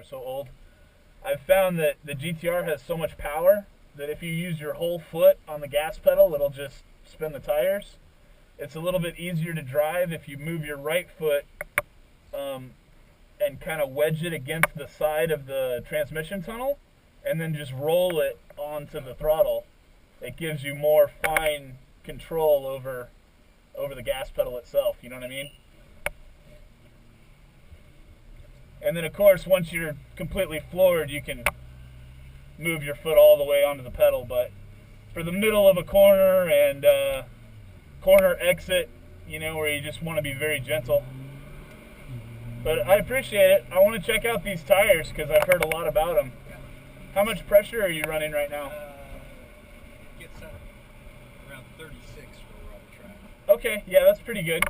so old. I've found that the GTR has so much power that if you use your whole foot on the gas pedal, it'll just spin the tires. It's a little bit easier to drive if you move your right foot and kind of wedge it against the side of the transmission tunnel and then just roll it onto the throttle. It gives you more fine control over the gas pedal itself, you know what I mean? And then of course, once you're completely floored, you can move your foot all the way onto the pedal. But for the middle of a corner and corner exit, you know, where you just want to be very gentle. But I appreciate it. I want to check out these tires because I've heard a lot about them. How much pressure are you running right now? It gets up around 36 for a rubber track. Okay, yeah, that's pretty good.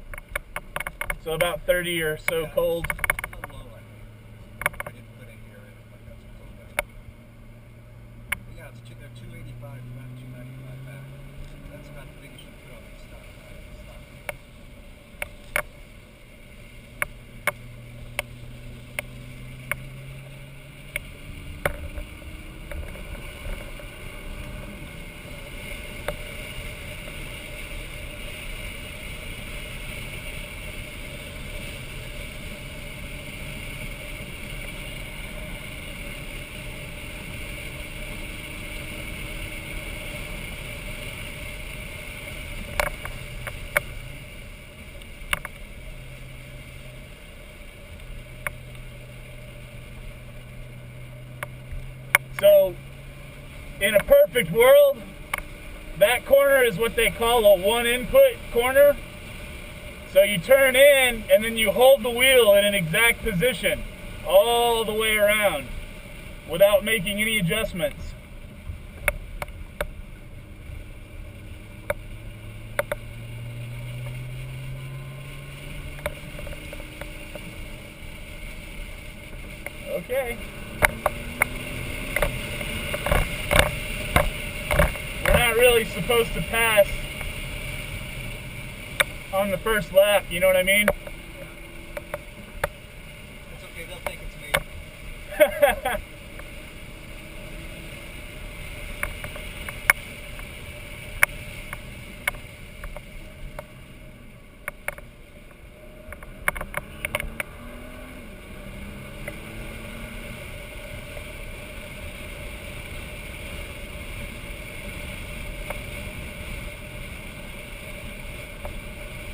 So about 30 or so Yeah, cold. A low, I didn't put any air in it like that's cold. But yeah, they're 285 front, 295 back. That's about the biggest you put on the stock. So, in a perfect world, that corner is what they call a one input corner. So you turn in and then you hold the wheel in an exact position all the way around without making any adjustments. Okay. Really supposed to pass on the first lap, you know what I mean? That's okay, they'll think it's me.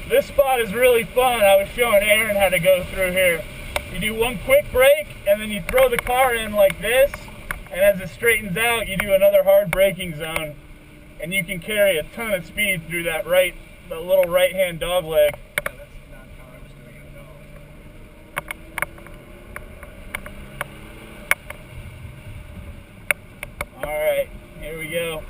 This spot is really fun. I was showing Aaron how to go through here. You do one quick brake and then you throw the car in like this, and as it straightens out you do another hard braking zone, and you can carry a ton of speed through that little right hand dog leg. Yeah, that's not how I was doing it at all. Alright, here we go.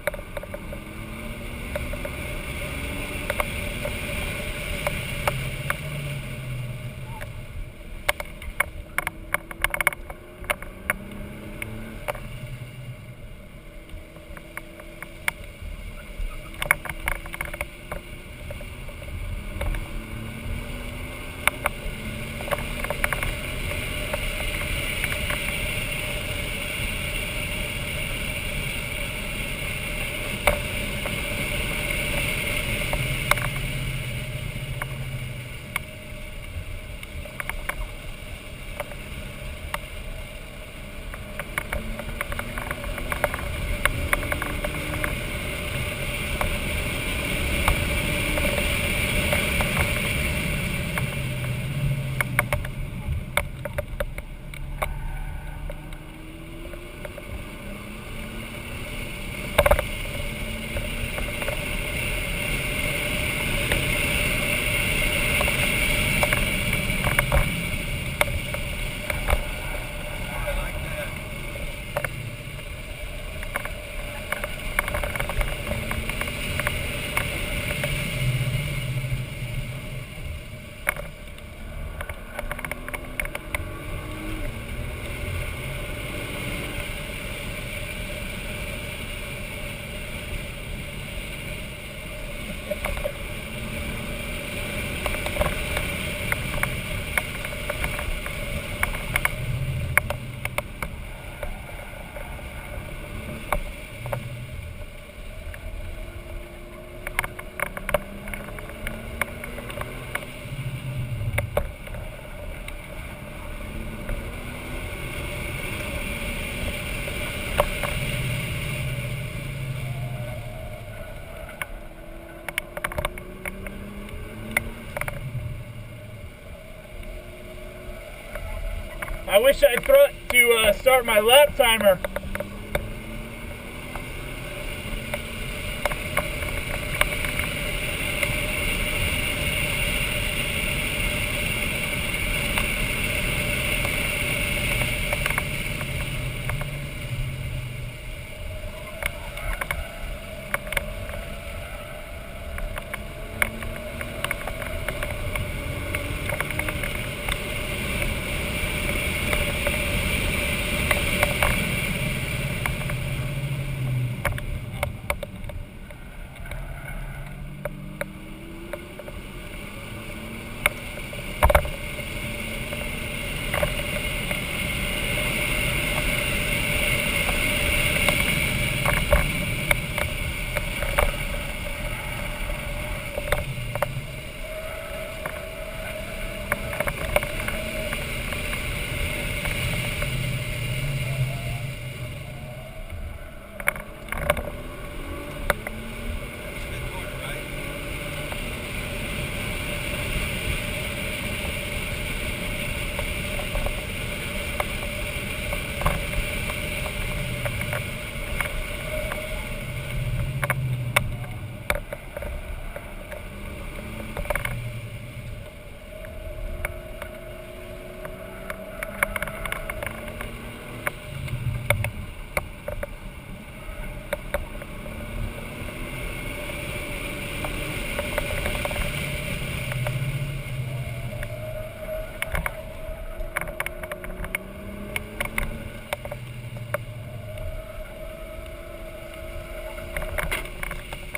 I wish I thought to start my lap timer.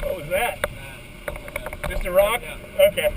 What was that? Just a rock? Yeah. Okay.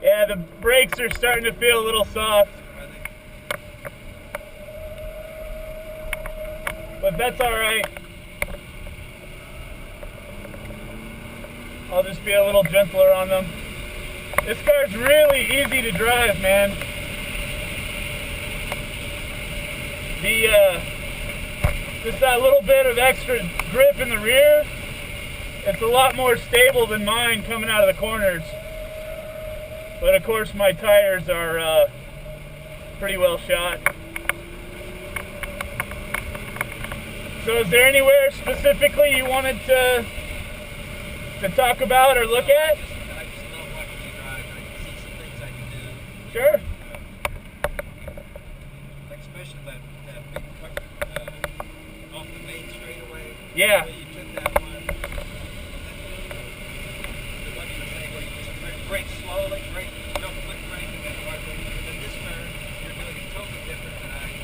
Yeah, the brakes are starting to feel a little soft, but that's all right. I'll just be a little gentler on them. This car's really easy to drive, man. Just that little bit of extra grip in the rear, it's a lot more stable than mine coming out of the corners. But of course my tires are pretty well shot. So is there anywhere specifically you wanted to talk about or look at? I just love watching you drive. I can see some things I can do. Sure. Like especially that big cut off the main straightaway. Yeah. The way you took that one. The one you were saying where you just brake slowly, don't quick brake, and then hard brake. And then this turn, you're doing it totally different than I do.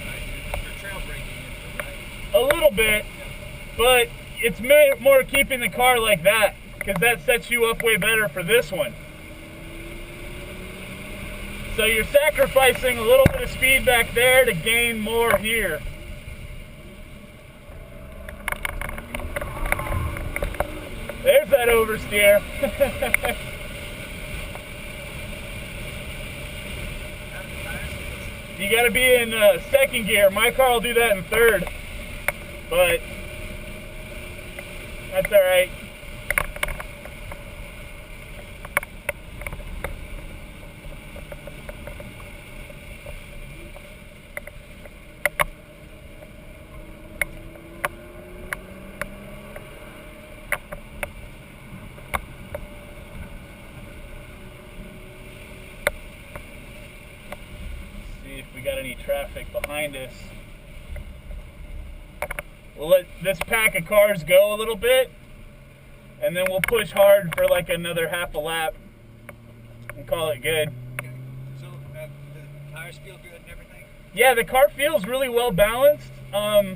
You're trail braking into, right? A little bit, but it's more keeping the car like that, because that sets you up way better for this one. So you're sacrificing a little bit of speed back there to gain more here. There's that oversteer. You gotta be in second gear. My car will do that in third, but that's all right. See if we got any traffic behind us. We'll let this pack of cars go a little bit, and then we'll push hard for like another half a lap and call it good. Okay. So the tires feel good and everything? Yeah, the car feels really well balanced. A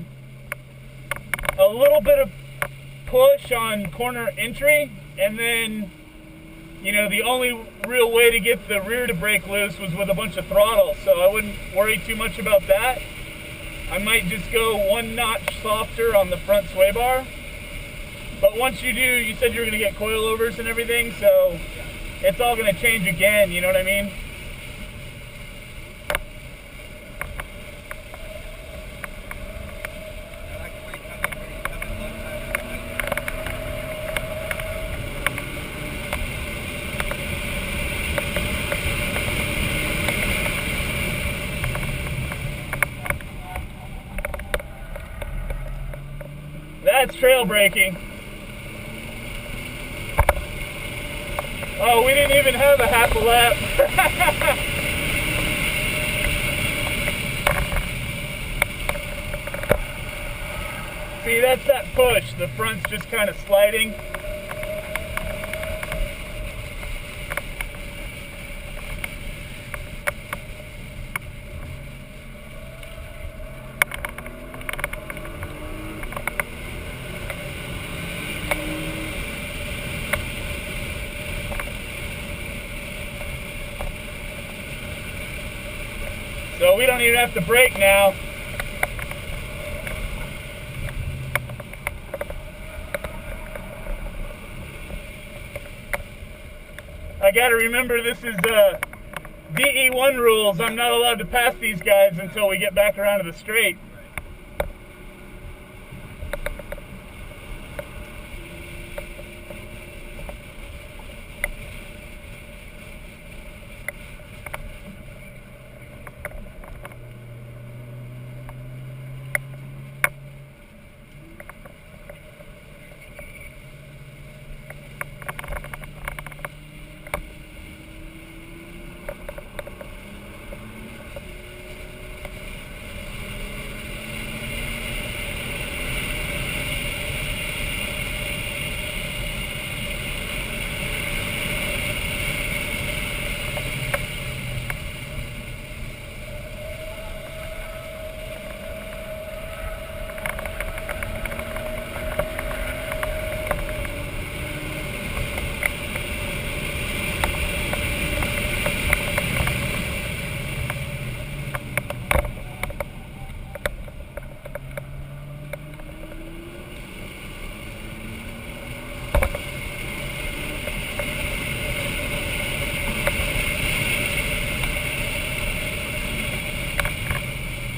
little bit of push on corner entry, and then, you know, the only real way to get the rear to break loose was with a bunch of throttle, so I wouldn't worry too much about that. I might just go one notch softer on the front sway bar. But once you do, you said you were going to get coilovers and everything, so it's all going to change again, you know what I mean? I like the way you come in when you come in low time and That's trail braking. Oh, we didn't even have a half a lap. See, that's that push. The front's just kind of sliding. So we don't even have to brake now. I gotta remember this is DE1 rules. I'm not allowed to pass these guys until we get back around to the straight.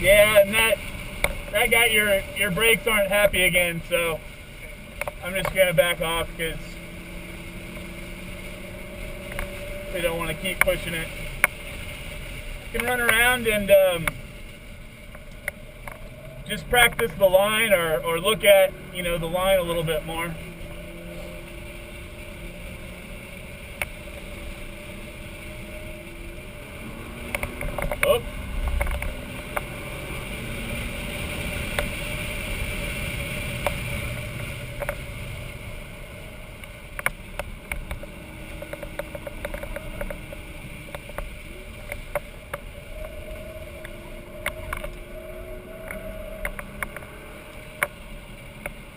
Yeah, and that got your brakes aren't happy again, so I'm just gonna back off because we don't want to keep pushing it. You can run around and just practice the line or look at, you know, the line a little bit more. Oh.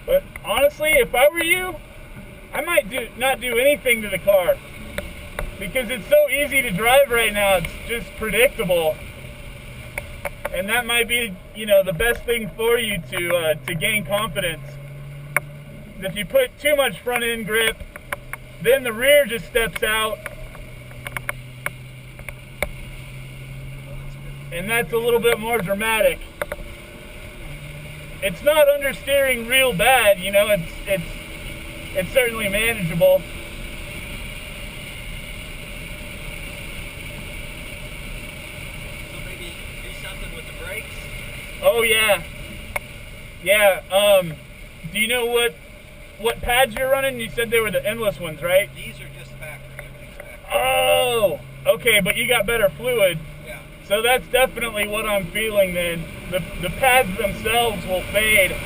But honestly, if I were you, I might not do anything to the car because it's so easy to drive right now. It's just predictable, and that might be, you know, the best thing for you to gain confidence. If you put too much front end grip, then the rear just steps out, and that's a little bit more dramatic. It's not understeering real bad, you know, it's certainly manageable. So maybe do something with the brakes? Oh yeah. Yeah, do you know what pads you're running? You said they were the endless ones, right? These are just factory, everything's factory. Oh, okay, but you got better fluid. Yeah. So that's definitely what I'm feeling then. The pads themselves will fade.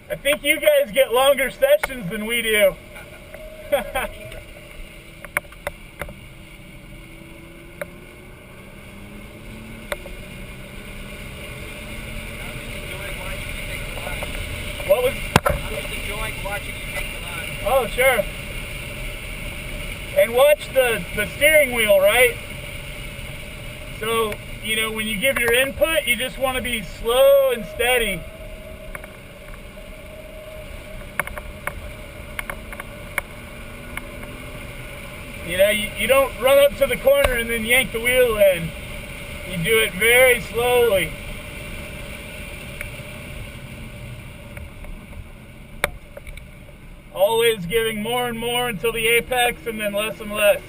I think you guys get longer sessions than we do. What was? I'm just enjoying watching you take the line. Oh, sure. And watch the steering wheel, right? So, you know, when you give your input, you just want to be slow and steady. You know, you don't run up to the corner and then yank the wheel in. You do it very slowly. Always giving more and more until the apex and then less and less.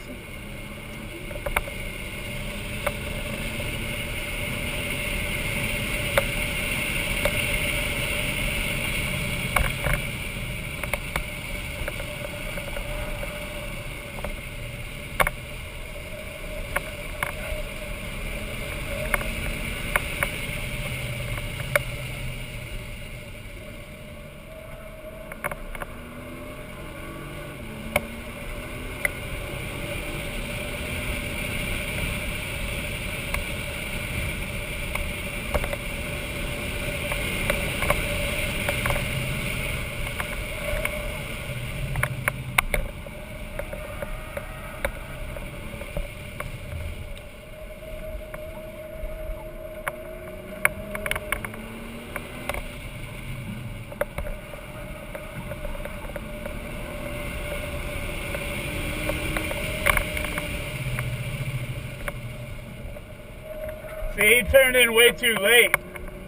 See, he turned in way too late.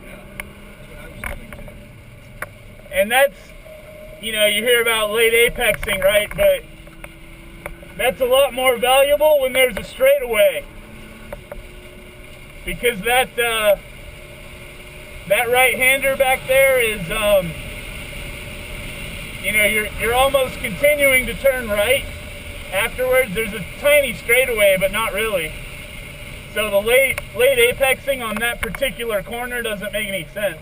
Yeah, that's what I was doing too. And that's, you know, you hear about late apexing, right? But that's a lot more valuable when there's a straightaway. Because that right-hander back there is, you know, you're almost continuing to turn right. Afterwards, there's a tiny straightaway, but not really. So the late apexing on that particular corner doesn't make any sense.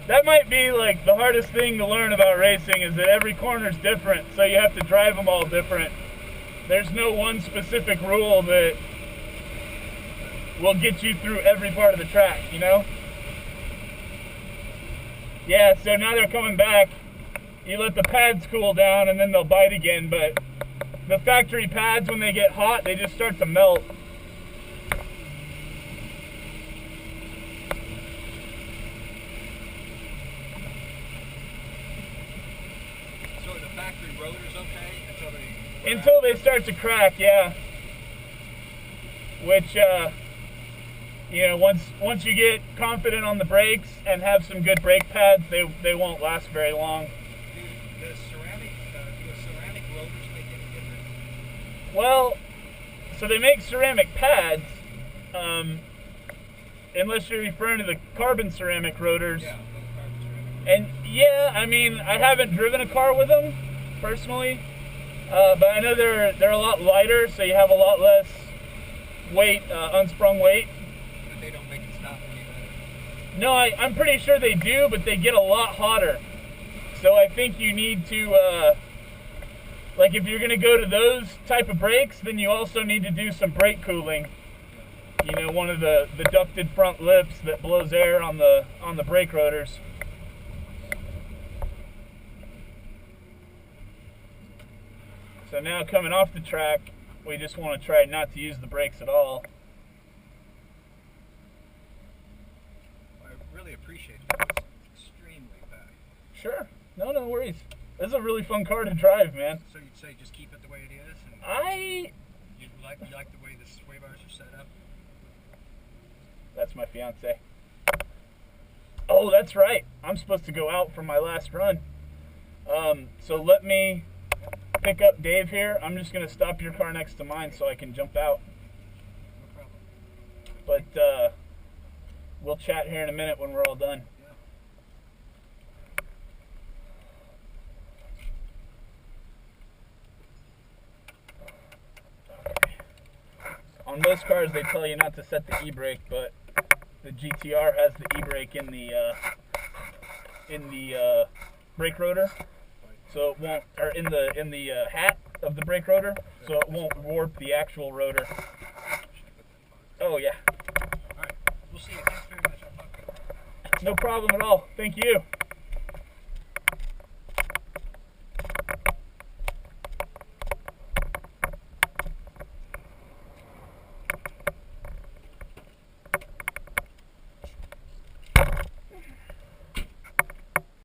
That might be like the hardest thing to learn about racing, is that every corner is different, so you have to drive them all different. There's no one specific rule that will get you through every part of the track, you know? Yeah, so now they're coming back. You let the pads cool down and then they'll bite again, but the factory pads, when they get hot, they just start to melt. they start to crack, yeah. Which, you know, once you get confident on the brakes and have some good brake pads, they won't last very long. Do the ceramic rotors make any difference? Well, so they make ceramic pads, unless you're referring to the carbon ceramic rotors. Yeah, those carbon ceramic. And yeah, I mean, I haven't driven a car with them personally, but I know they're a lot lighter, so you have a lot less weight, unsprung weight. But they don't make it stop any better. No, I'm pretty sure they do, but they get a lot hotter. So I think you need to, like if you're going to go to those type of brakes, then you also need to do some brake cooling. You know, one of the ducted front lips that blows air on the brake rotors. So now coming off the track, we just want to try not to use the brakes at all. I really appreciate it. It's extremely fast. Sure, no worries. This is a really fun car to drive, man. So you'd say just keep it the way it is? And you like the way the sway bars are set up? That's my fiance. Oh, that's right. I'm supposed to go out for my last run. So let me pick up Dave here. I'm just going to stop your car next to mine so I can jump out. No problem. But we'll chat here in a minute when we're all done. Okay. On most cars, they tell you not to set the e-brake, but the GTR has the e-brake in the brake rotor, so it won't, or in the hat of the brake rotor, so it won't warp the actual rotor. Oh yeah. Alright, we'll see you. Thanks very much. I'll talk to you. No problem at all. Thank you.